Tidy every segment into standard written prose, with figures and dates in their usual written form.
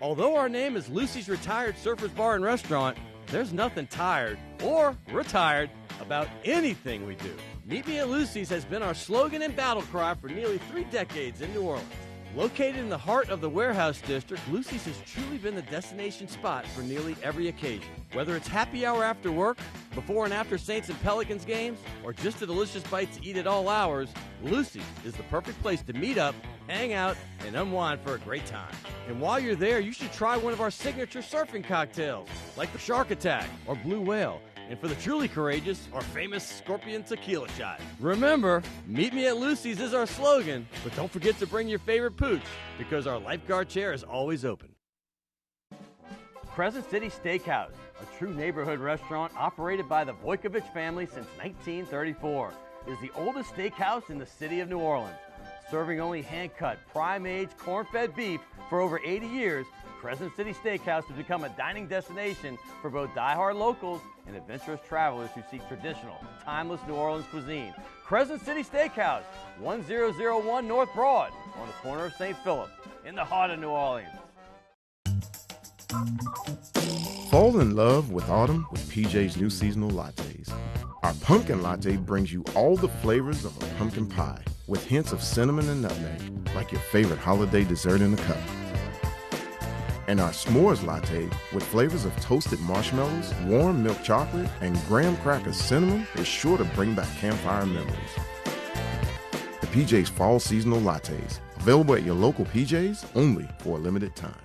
Although our name is Lucy's Retired Surfers Bar and Restaurant, there's nothing tired or retired about anything we do. Meet Me at Lucy's has been our slogan and battle cry for nearly 3 decades in New Orleans. Located in the heart of the Warehouse District, Lucy's has truly been the destination spot for nearly every occasion. Whether it's happy hour after work, before and after Saints and Pelicans games, or just a delicious bite to eat at all hours, Lucy's is the perfect place to meet up, hang out, and unwind for a great time. And while you're there, you should try one of our signature surfing cocktails, like the Shark Attack or Blue Whale. And for the truly courageous, our famous Scorpion Tequila Shot. Remember, Meet Me at Lucy's is our slogan, but don't forget to bring your favorite pooch, because our lifeguard chair is always open. Crescent City Steakhouse, a true neighborhood restaurant operated by the Vojkovic family since 1934, is the oldest steakhouse in the city of New Orleans. Serving only hand-cut, prime-aged, corn-fed beef for over 80 years, Crescent City Steakhouse has become a dining destination for both die-hard locals and adventurous travelers who seek traditional, timeless New Orleans cuisine. Crescent City Steakhouse, 1001 North Broad, on the corner of St. Philip, in the heart of New Orleans. Fall in love with autumn with PJ's new seasonal lattes. Our pumpkin latte brings you all the flavors of a pumpkin pie, with hints of cinnamon and nutmeg, like your favorite holiday dessert in a cup. And our s'mores latte, with flavors of toasted marshmallows, warm milk chocolate, and graham cracker cinnamon, is sure to bring back campfire memories. The PJ's Fall Seasonal Lattes, available at your local PJ's only for a limited time.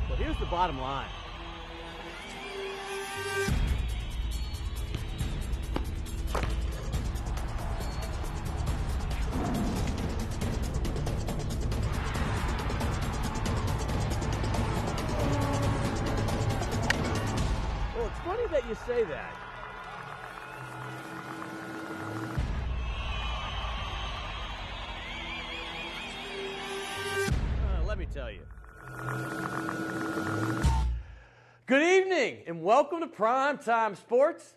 Well, here's the bottom line. Funny that you say that. Let me tell you. Good evening and welcome to Primetime Sports.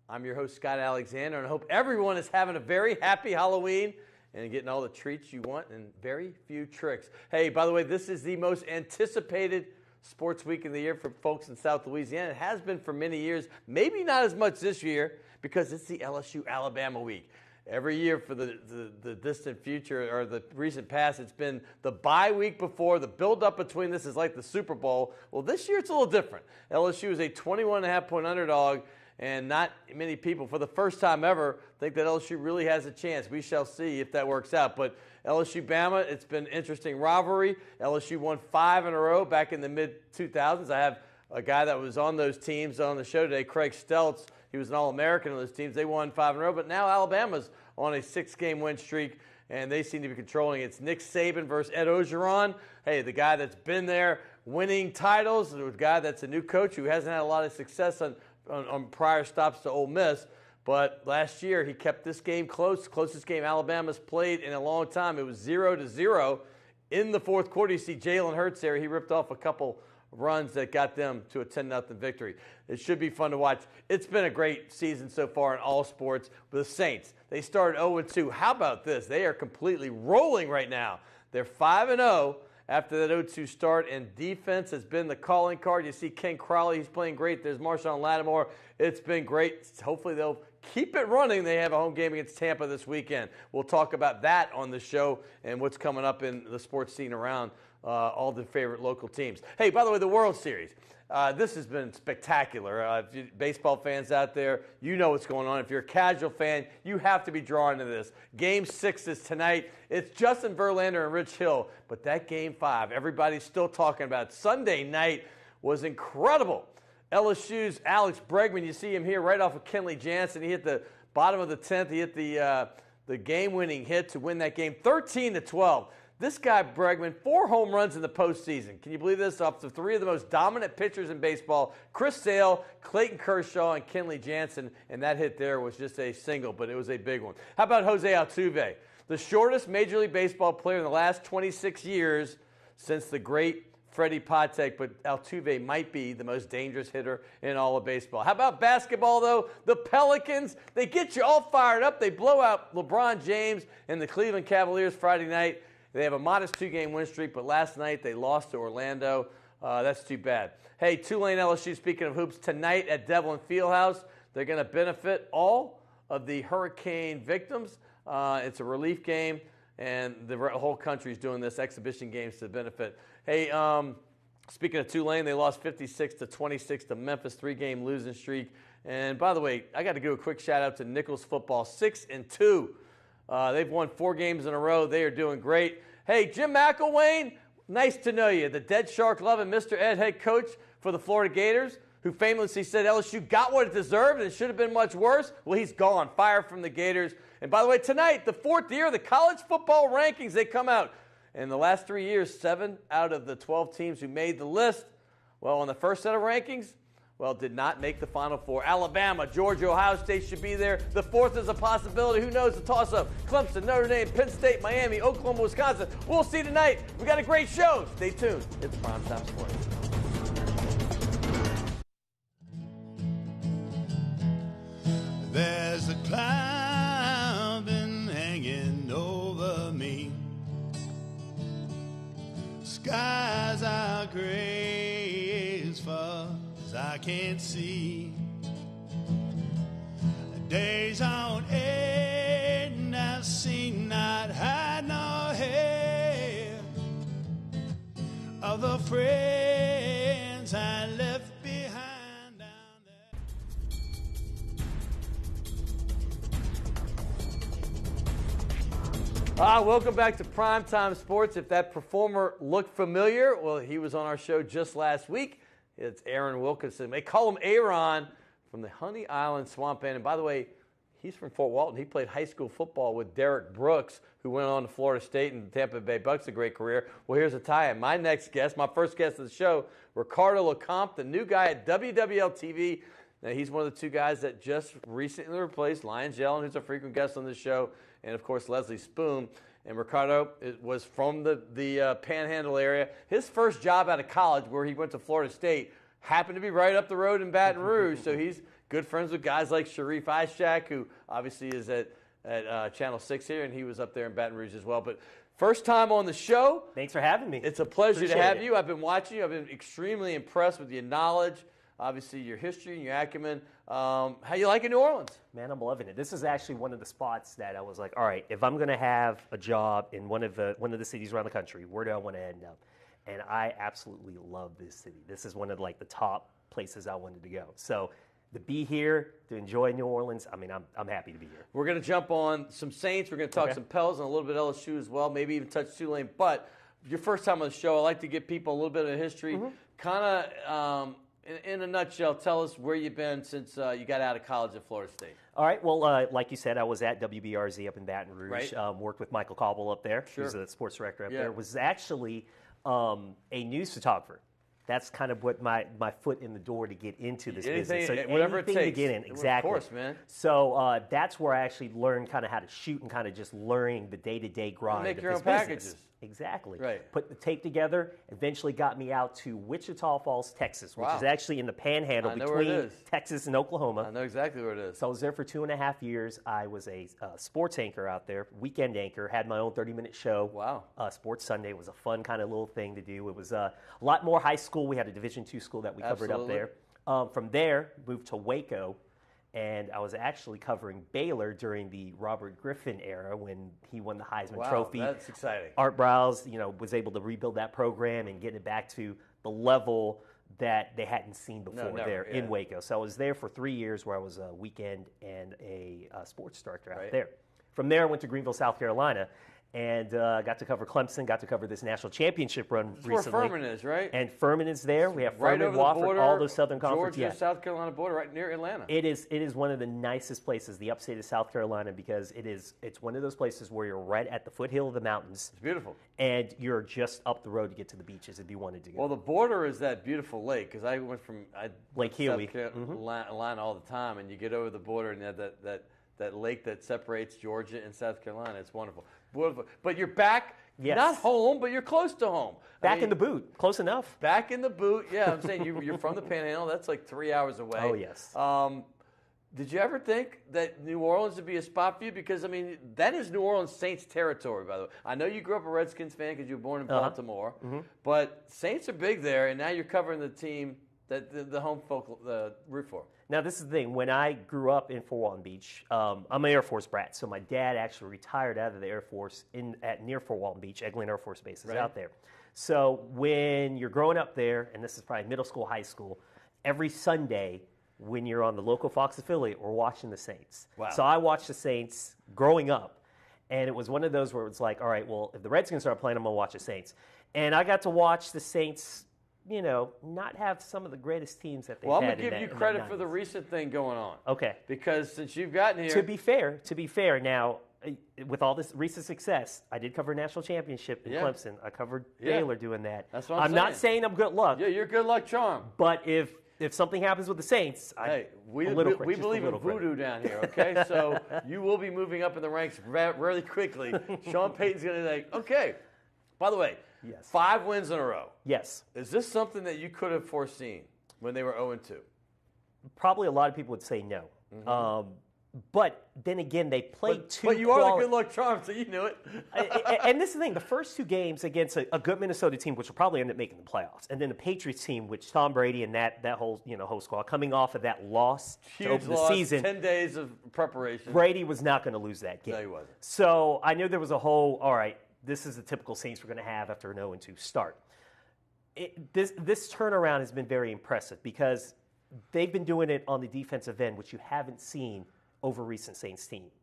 I'm your host, Scott Alexander, and I hope everyone is having a very happy Halloween and getting all the treats you want and very few tricks. Hey, by the way, this is the most anticipated sports week of the year for folks in South Louisiana. It has been for many years, maybe not as much this year because it's the LSU-Alabama week. Every year for the distant future or the recent past, it's been the bye week before. The build-up between this is like the Super Bowl. Well, this year it's a little different. LSU is a 21.5-point underdog, and not many people, for the first time ever, think that LSU really has a chance. We shall see if that works out. But LSU-Bama, it's been an interesting rivalry. LSU won 5 in a row back in the mid-2000s. I have a guy that was on those teams on the show today, Craig Steltz. He was an All-American on those teams. They won 5 in a row, but now Alabama's on a 6-game win streak, and they seem to be controlling it. It's Nick Saban versus Ed Orgeron. Hey, the guy that's been there winning titles, the guy that's a new coach who hasn't had a lot of success on prior stops to Ole Miss. But last year, he kept this game close, closest game Alabama's played in a long time. It was 0-0 in the fourth quarter. You see Jalen Hurts there. He ripped off a couple runs that got them to a 10-0 victory. It should be fun to watch. It's been a great season so far in all sports. With the Saints, they started 0-2. How about this? They are completely rolling right now. They're 5-0 after that 0-2 start, and defense has been the calling card. You see Ken Crawley, he's playing great. There's Marshawn Lattimore. It's been great. Hopefully they'll keep it running. They have a home game against Tampa this weekend. We'll talk about that on the show and what's coming up in the sports scene around all the favorite local teams. Hey, by the way, the World Series. This has been spectacular. Baseball fans out there, you know what's going on. If you're a casual fan, you have to be drawn to this. Game 6 is tonight. It's Justin Verlander and Rich Hill. But that Game 5, everybody's still talking about. Sunday night was incredible. LSU's Alex Bregman, you see him here right off of Kenley Jansen. He hit the bottom of the 10th. He hit the game-winning hit to win that game, 13-12. This guy, Bregman, 4 home runs in the postseason. Can you believe this? Off to 3 of the most dominant pitchers in baseball, Chris Sale, Clayton Kershaw, and Kenley Jansen. And that hit there was just a single, but it was a big one. How about Jose Altuve, the shortest Major League Baseball player in the last 26 years since the great Freddie Patek, but Altuve might be the most dangerous hitter in all of baseball. How about basketball, though? The Pelicans, they get you all fired up. They blow out LeBron James and the Cleveland Cavaliers Friday night. They have a modest 2-game win streak, but last night they lost to Orlando. That's too bad. Hey, Tulane LSU, speaking of hoops, tonight at Devlin Fieldhouse, they're going to benefit all of the hurricane victims. It's a relief game, and the whole country is doing this exhibition games to benefit. Hey, speaking of Tulane, they lost 56-26 to Memphis, 3-game losing streak. And by the way, I got to give a quick shout out to Nichols football, 6-2. They've won 4 games in a row. They are doing great. Hey, Jim McElwain, nice to know you. The Dead Shark loving Mr. Ed head coach for the Florida Gators, who famously said LSU got what it deserved and it should have been much worse. Well, he's gone. Fired from the Gators. And by the way, tonight, the 4th year of the college football rankings, they come out. In the last 3 years, 7 out of the 12 teams who made the list, well, on the first set of rankings, well, did not make the Final Four. Alabama, Georgia, Ohio State should be there. The 4th is a possibility. Who knows? The toss-up. Clemson, Notre Dame, Penn State, Miami, Oklahoma, Wisconsin. We'll see tonight. We got a great show. Stay tuned. It's Primetime Sports. There's a cloud been hanging over me. Skies are gray as far as I can't see. Days on end, I see not hide nor hair of the friends I left behind down there. Welcome back to Primetime Sports. If that performer looked familiar, well, he was on our show just last week. It's Aaron Wilkinson. They call him Aaron from the Honey Island Swamp Band. And by the way, he's from Fort Walton. He played high school football with Derek Brooks, who went on to Florida State and Tampa Bay Bucks, a great career. Well, here's a tie-in. My next guest, my first guest of the show, Ricardo LeCompte, the new guy at WLAE-TV. Now, he's one of the 2 guys that just recently replaced Lyons Yellen, who's a frequent guest on the show, and, of course, Leslie Spoon. And Ricardo was from the Panhandle area. His first job out of college, where he went to Florida State, happened to be right up the road in Baton Rouge. So he's good friends with guys like Sharif Ishak, who obviously is at Channel 6 here, and he was up there in Baton Rouge as well. But first time on the show. Thanks for having me. It's a pleasure Appreciate to have it. you. I've been watching you. I've been extremely impressed with your knowledge, obviously your history and your acumen. How you liking New Orleans? Man, I'm loving it. This is actually one of the spots that I was like, all right, if I'm going to have a job in one of the cities around the country, where do I want to end up? And I absolutely love this city. This is one of the top places I wanted to go. So to be here, to enjoy New Orleans, I mean, I'm happy to be here. We're going to jump on some Saints. We're going to talk some Pels and a little bit of LSU as well, maybe even touch Tulane. But your first time on the show, I like to give people a little bit of history. Kind of, in a nutshell, tell us where you've been since you got out of college at Florida State. All right. Well, like you said, I was at WBRZ up in Baton Rouge. Right. Worked with Michael Cobble up there. Sure. Who's the sports director up there. Was actually a news photographer. That's kind of what my foot in the door to get into this business. So whatever it anything takes. to get in, exactly. Of course, man. So that's where I actually learned kind of how to shoot and kind of just learning the day-to-day grind make of your this own business. packages. Exactly. Right. Put the tape together, eventually got me out to Wichita Falls, Texas, which is actually in the panhandle between Texas and Oklahoma. I know exactly where it is. So I was there for 2.5 years. I was a sports anchor out there, weekend anchor, had my own 30-minute show. Wow. Sports Sunday was a fun kind of little thing to do. It was a lot more high school. We had a Division II school that we covered up there. From there, moved to Waco. And I was actually covering Baylor during the Robert Griffin era when he won the Heisman Trophy. That's exciting. Art Browse, was able to rebuild that program and get it back to the level that they hadn't seen before in Waco. So I was there for 3 years where I was a weekend and a sports director out there. From there, I went to Greenville, South Carolina, and got to cover Clemson, got to cover this national championship run recently. That's where Furman is, right? And Furman is there. We have right Furman, over Wofford, the border, all those Southern Conference. Georgia, South Carolina border, right near Atlanta. It is one of the nicest places, the upstate of South Carolina, because it's one of those places where you're right at the foothill of the mountains. It's beautiful. And you're just up the road to get to the beaches if you wanted to go. Well, the border is that beautiful lake, because I went from Lake Huey. South Carolina all the time, and you get over the border and you have that lake that separates Georgia and South Carolina. It's wonderful. But you're back, not home, but you're close to home. Back in the boot, close enough. Back in the boot, yeah. I'm saying you're from the Panhandle. That's like 3 hours away. Oh, yes. Did you ever think that New Orleans would be a spot for you? Because, I mean, that is New Orleans Saints territory, by the way. I know you grew up a Redskins fan because you were born in Baltimore, but Saints are big there, and now you're covering the team that the home folk root for. Now, this is the thing. When I grew up in Fort Walton Beach, I'm an Air Force brat, so my dad actually retired out of the Air Force near Fort Walton Beach. Eglin Air Force Base is out there. So when you're growing up there, and this is probably middle school, high school, every Sunday when you're on the local Fox affiliate, we're watching the Saints. Wow. So I watched the Saints growing up, and it was one of those where it was like, all right, well, if the Redskins start playing, I'm going to watch the Saints. And I got to watch the Saints, not have some of the greatest teams that they've had. Well, I'm going to give you credit for the recent thing going on. Okay. Because since you've gotten here. To be fair, now, with all this recent success, I did cover a national championship in Clemson. I covered Baylor doing that. That's what I'm saying. not saying I'm good luck. Yeah, you're good luck charm. But if something happens with the Saints, we believe in voodoo down here, okay? So you will be moving up in the ranks really quickly. Sean Payton's going to be like, okay. By the way, 5 wins in a row. Yes. Is this something that you could have foreseen when they were 0-2? Probably a lot of people would say no. But then again, they played two. But you are the good luck charm, so you knew it. And this is the thing: the first 2 games against a good Minnesota team, which will probably end up making the playoffs, and then the Patriots team, which Tom Brady and that whole whole squad coming off of that loss to open the season, 10 days of preparation. Brady was not going to lose that game. No, he wasn't. So I knew there was a whole. All right, this is the typical Saints we're going to have after an 0-2 start. This turnaround has been very impressive because they've been doing it on the defensive end, which you haven't seen over recent Saints teams.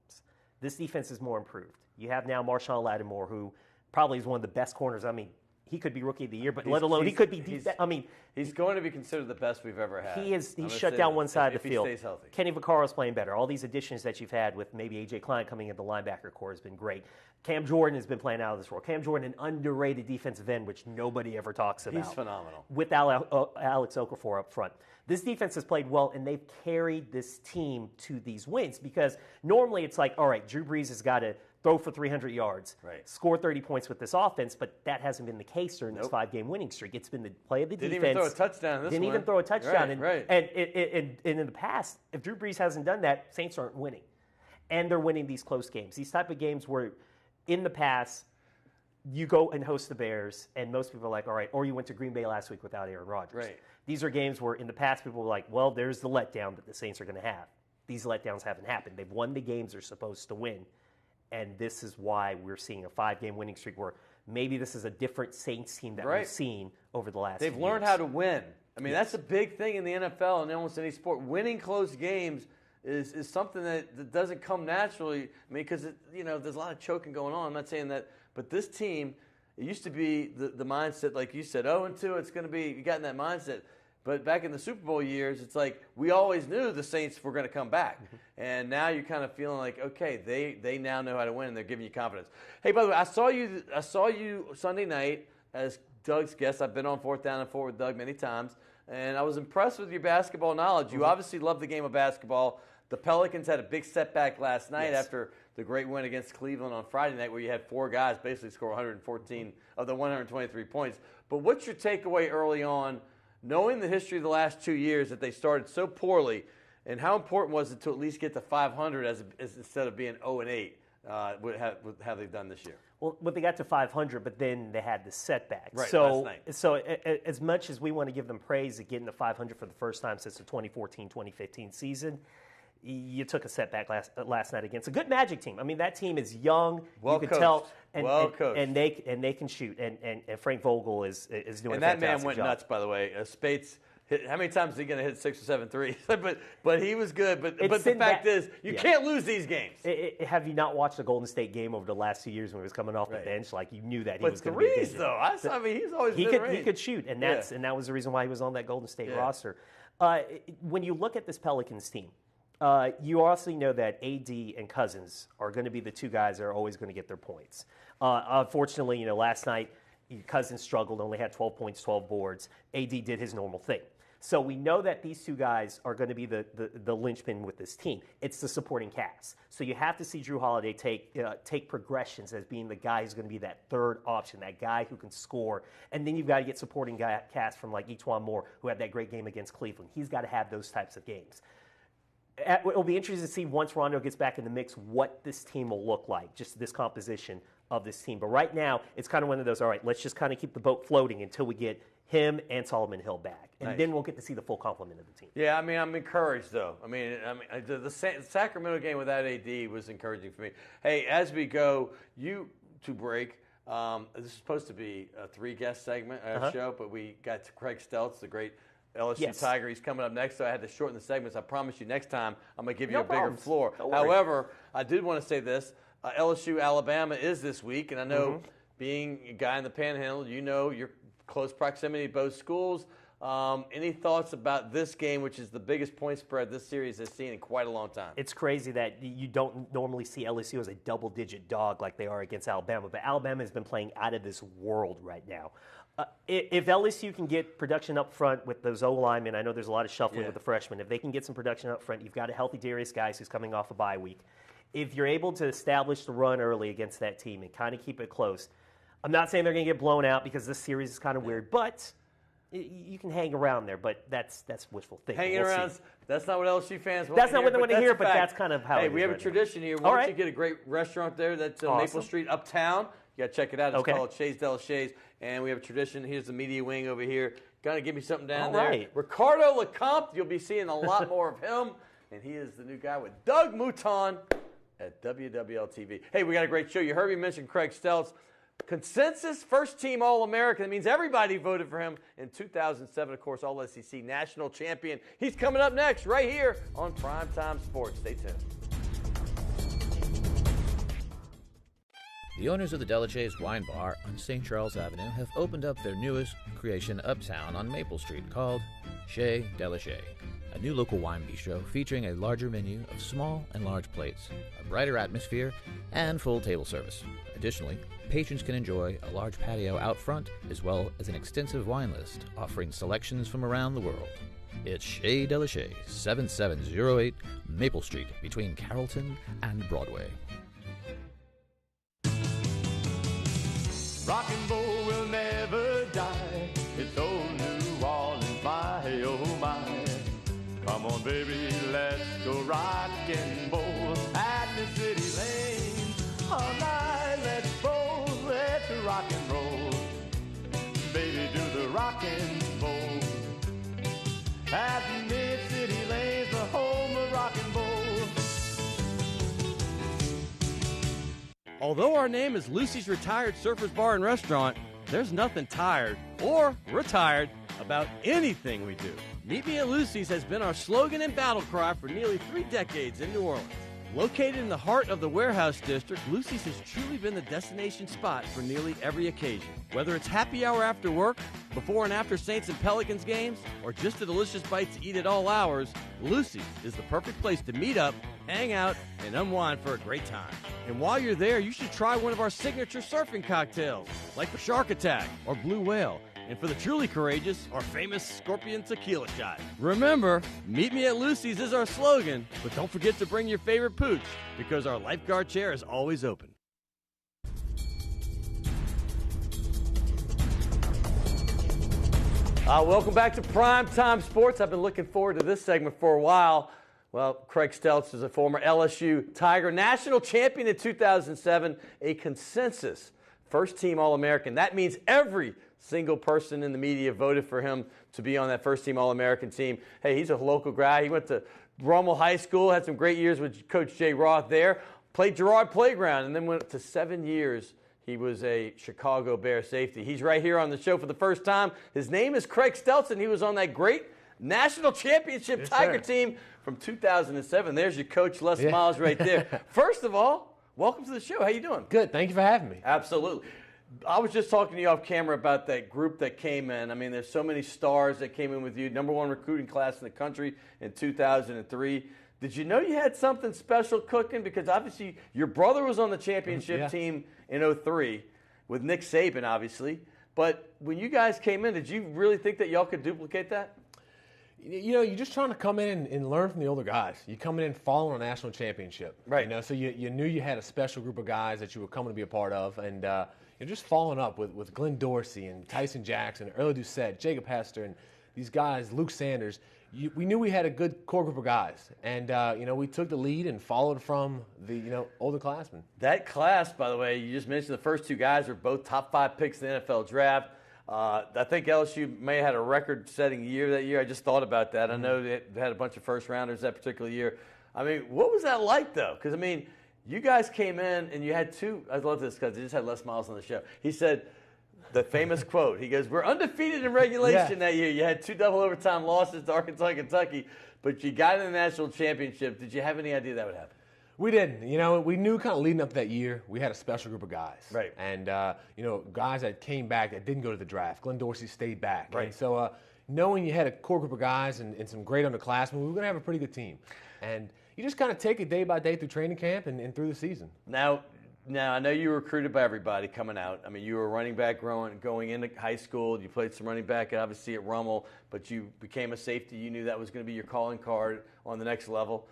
This defense is more improved. You have now Marshawn Lattimore, who probably is one of the best corners. I mean, he could be Rookie of the Year, but let alone he could be. He's going to be considered the best we've ever had. He's shut down one side of the field. He stays healthy. Kenny Vaccaro's playing better. All these additions that you've had with maybe A.J. Klein coming in the linebacker core has been great. Cam Jordan has been playing out of this role. Cam Jordan, an underrated defensive end, which nobody ever talks about. He's phenomenal. With Alex Okafor up front. This defense has played well, and they've carried this team to these wins because normally it's like, all right, Drew Brees has got to throw for 300 yards, score 30 points with this offense, but that hasn't been the case during this 5-game winning streak. It's been the play of the defense. Didn't even throw a touchdown in this Didn't one. even throw a touchdown. Right. And in the past, if Drew Brees hasn't done that, Saints aren't winning. And they're winning these close games. These type of games where in the past, you go and host the Bears, and most people are like, all right, or you went to Green Bay last week without Aaron Rodgers. Right. These are games where in the past people were like, well, there's the letdown that the Saints are going to have. These letdowns haven't happened. They've won the games they're supposed to win, and this is why we're seeing a 5-game winning streak where maybe this is a different Saints team that we've seen over the last They've few learned years. how to win. I mean, that's a big thing in the NFL and almost any sport. Winning close games is something that doesn't come naturally. I mean, because there's a lot of choking going on. I'm not saying that, but this team, it used to be the mindset, like you said, 0-2, it's going to be, you got in that mindset. But back in the Super Bowl years, it's like we always knew the Saints were going to come back. And now you're kind of feeling like, okay, they now know how to win, and they're giving you confidence. Hey, by the way, I saw you Sunday night as Doug's guest. I've been on 4th Down and 4 with Doug many times, and I was impressed with your basketball knowledge. You obviously love the game of basketball. The Pelicans had a big setback last night after the great win against Cleveland on Friday night where you had 4 guys basically score 114 of the 123 points. But what's your takeaway early on, knowing the history of the last 2 years that they started so poorly, and how important was it to at least get to 500 as instead of being 0-8 with how they've done this year? Well, they got to 500, but then they had the setback. Right, so, last night. So as much as we want to give them praise at getting to 500 for the first time since the 2014-2015 season, you took a setback last night against a good Magic team. I mean, that team is young. Well you can coached. tell, Coached. and they can shoot. And Frank Vogel is doing a fantastic job. And that man went nuts, by the way. Spates, how many times is he going to hit 6 or 7 threes? but he was good. But the fact is, you can't lose these games. Have you not watched the Golden State game over the last 2 years when he was coming off the bench? Like you knew that he was going to be threes, though. I mean, he's always he been could shoot, and that was the reason why he was on that Golden State roster. When you look at this Pelicans team, you also know that AD and Cousins are going to be the 2 guys that are always going to get their points. Unfortunately, last night Cousins struggled, only had 12 points, 12 boards. AD did his normal thing. So we know that these 2 guys are going to be the linchpin with this team. It's the supporting cast. So you have to see Drew Holiday take progressions as being the guy who's going to be that third option, that guy who can score. And then you've got to get supporting cast from like E'Twaun Moore, who had that great game against Cleveland. He's got to have those types of games. it'll be interesting to see once Rondo gets back in the mix what this team will look like, just this composition of this team. But right now, it's kind of one of those, all right, let's just kind of keep the boat floating until we get him and Solomon Hill back. And then we'll get to see the full complement of the team. Yeah, I mean, I'm encouraged, though. I mean the Sacramento game without AD was encouraging for me. Hey, as we go, to break, this is supposed to be a 3-guest segment show, but we got to Craig Stelz, the great LSU Tiger. He's coming up next, so I had to shorten the segments. I promise you next time I'm going to give you a bigger floor. However, I did want to say this. LSU Alabama is this week, and I know being a guy in the Panhandle, you know your close proximity to both schools. Any thoughts about this game, which is the biggest point spread this series has seen in quite a long time? It's crazy that you don't normally see LSU as a double-digit dog like they are against Alabama, but Alabama has been playing out of this world right now. If LSU can get production up front with those O-linemen, I know there's a lot of shuffling with the freshmen. If they can get some production up front, you've got a healthy Darius Geis who's coming off a bye week. If you're able to establish the run early against that team and kind of keep it close, I'm not saying they're going to get blown out because this series is kind of weird, but you can hang around there, but that's wishful thinking. Hanging around, that's not what LSU fans want That's to hear. not what they want to hear, but that's kind of how it is. Hey, we have a tradition here. Why don't you get a great restaurant there that's Maple Street Uptown. You got to check it out. It's called Shays Del Shays, and we have a tradition. Here's the media wing over here. Got to give me something down there. Ricardo LeCompte, you'll be seeing a lot more of him, and he is the new guy with Doug Mouton at WLAE-TV. Hey, we got a great show. You heard me mention Craig Stelz. Consensus first-team All-American. That means everybody voted for him in 2007. Of course, All-SEC national champion. He's coming up next right here on Primetime Sports. Stay tuned. The owners of the Delachey's Wine Bar on St. Charles Avenue have opened up their newest creation uptown on Maple Street called Chez Delachet, a new local wine bistro featuring a larger menu of small and large plates, a brighter atmosphere, and full table service. Additionally, patrons can enjoy a large patio out front as well as an extensive wine list offering selections from around the world. It's Chez Delachet, 7708 Maple Street between Carrollton and Broadway. Rock and roll will never die. It's old New Orleans, my, oh my. Come on, baby, let's go rock and roll at the city lane. All night, let's roll, let's rock and roll. Baby, do the rock and roll. At the mid-city lanes, the home of rock and roll. Although our name is Lucy's Retired Surfers Bar and Restaurant, there's nothing tired or retired about anything we do. Meet Me at Lucy's has been our slogan and battle cry for nearly 3 decades in New Orleans. Located in the heart of the Warehouse District, Lucy's has truly been the destination spot for nearly every occasion. Whether it's happy hour after work, before and after Saints and Pelicans games, or just a delicious bite to eat at all hours, Lucy's is the perfect place to meet up, hang out, and unwind for a great time. And while you're there, you should try one of our signature surfing cocktails, like the Shark Attack or Blue Whale. And for the truly courageous, our famous Scorpion Tequila Shot. Remember, Meet Me at Lucy's is our slogan, but don't forget to bring your favorite pooch, because our lifeguard chair is always open. Welcome back to Primetime Sports. I've been looking forward to this segment for a while. Well, Craig Stelz is a former LSU Tiger, national champion in 2007, a consensus first-team All-American. That means every single person in the media voted for him to be on that first-team All-American team. Hey, he's a local guy. He went to Rummel High School, had some great years with Coach Jay Roth there, played Girard Playground, and then went to 7 years. He was a Chicago Bear safety. He's right here on the show for the first time. His name is Craig Stelz, and he was on that great national championship Tiger team from 2007. There's your coach, Les Miles, right there. First of all, welcome to the show. How you doing? Good. Thank you for having me. Absolutely. I was just talking to you off camera about that group that came in. I mean, there's so many stars that came in with you. #1 recruiting class in the country in 2003. Did you know you had something special cooking? Because obviously your brother was on the championship team in 03 with Nick Saban, obviously. But when you guys came in, did you really think that y'all could duplicate that? You know, you're just trying to come in and learn from the older guys. You're coming in following a national championship. Right. You know, so you knew you had a special group of guys that you were coming to be a part of. And you're just following up with Glenn Dorsey and Tyson Jackson, Early Doucette, Jacob Hester, and these guys, Luke Sanders, we knew we had a good core group of guys. And, we took the lead and followed from the, older classmen. That class, by the way, you just mentioned the first two guys are both top 5 picks in the NFL draft. I think LSU may have had a record-setting year that year. I just thought about that. I know they had a bunch of first-rounders that particular year. I mean, what was that like, though? Because, you guys came in and you had two. I love this because they just had Les Miles on the show. He said the famous quote. He goes, "We're undefeated in regulation that year. You had 2 double overtime losses to Arkansas and Kentucky, but you got in the national championship. Did you have any idea that would happen?" We didn't. We knew kind of leading up to that year, we had a special group of guys. Right. And, guys that came back that didn't go to the draft. Glenn Dorsey stayed back. Right. And so knowing you had a core group of guys and some great underclassmen, we were going to have a pretty good team. And you just kind of take it day by day through training camp and through the season. Now, I know you were recruited by everybody coming out. You were a running back going into high school. You played some running back, obviously, at Rummel, but you became a safety. You knew that was going to be your calling card on the next level.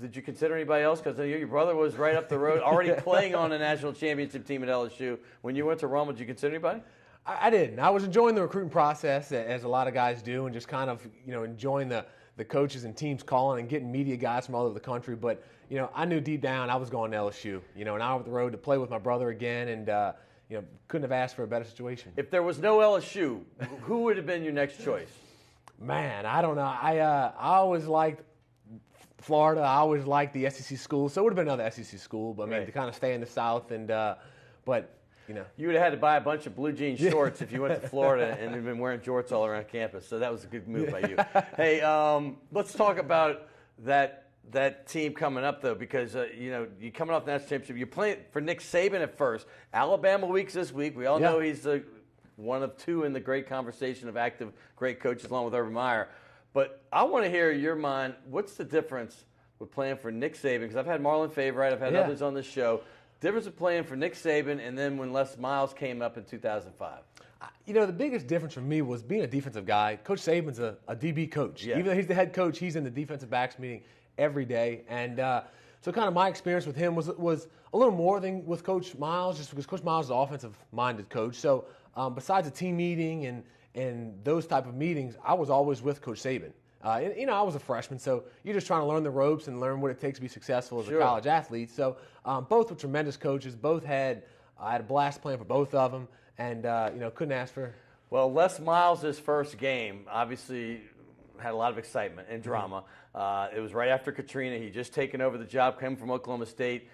Did you consider anybody else? Because your brother was right up the road, already playing on a national championship team at LSU. When you went to Rummel, did you consider anybody? I didn't. I was enjoying the recruiting process, as a lot of guys do, and just kind of, enjoying the coaches and teams calling and getting media guys from all over the country. But, I knew deep down I was going to LSU, and I went the road to play with my brother again, and, couldn't have asked for a better situation. If there was no LSU, who would have been your next choice? Man, I don't know. I always liked Florida. I always liked the SEC school, so it would have been another SEC school. But to kind of stay in the South, and but you would have had to buy a bunch of blue jean shorts if you went to Florida and you've been wearing jorts all around campus. So that was a good move by you. Hey, let's talk about that team coming up though, because you're coming off the national championship. You're playing for Nick Saban at first. Alabama week's this week. We all know he's one of 2 in the great conversation of active great coaches, along with Urban Meyer. But I want to hear your mind. What's the difference with playing for Nick Saban? Because I've had Marlon Favorite, I've had others on this show. Difference of playing for Nick Saban and then when Les Miles came up in 2005. The biggest difference for me was being a defensive guy. Coach Saban's a DB coach. Yeah. Even though he's the head coach, he's in the defensive backs meeting every day. And so kind of my experience with him was a little more than with Coach Miles, just because Coach Miles is an offensive-minded coach. So besides a team meeting and those type of meetings, I was always with Coach Saban. I was a freshman, so you're just trying to learn the ropes and learn what it takes to be successful as a college athlete. So both were tremendous coaches. I had a blast playing for both of them, and couldn't ask for. Well, Les Miles' first game obviously had a lot of excitement and drama. It was right after Katrina. He'd just taken over the job, came from Oklahoma State.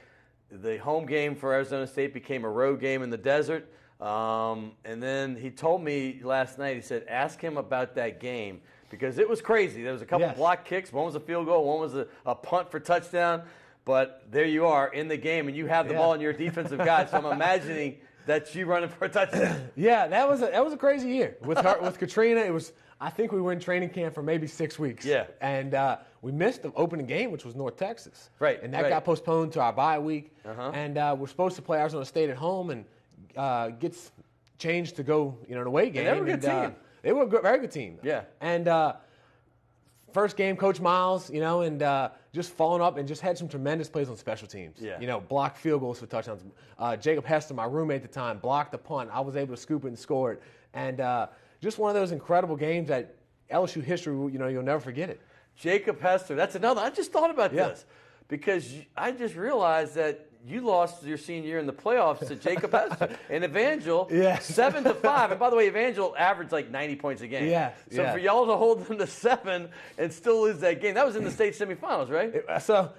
The home game for Arizona State became a road game in the desert. And then he told me last night, he said, ask him about that game because it was crazy. There was a couple block kicks. One was a field goal. One was a punt for touchdown. But there you are in the game, and you have the ball and you're a defensive guy. So I'm imagining that you running for a touchdown. Yeah, that was a crazy year. With Katrina, it was. I think we were in training camp for maybe 6 weeks. Yeah. And we missed the opening game, which was North Texas. Right. And that got postponed to our bye week. And we're supposed to play Arizona State at home and gets changed to go, an away game. And they were a good team. They were a very good team. Yeah. And first game, Coach Miles, and just following up and just had some tremendous plays on special teams. Yeah. Blocked field goals for touchdowns. Jacob Hester, my roommate at the time, blocked the punt. I was able to scoop it and score it. And just one of those incredible games that LSU history, you'll never forget it. Jacob Hester, that's another. I just thought about this because I just realized that you lost your senior year in the playoffs to Jacob Hester and Evangel 7-5. And by the way, Evangel averaged like 90 points a game. So for y'all to hold them to 7 and still lose that game, that was in the state semifinals, right? So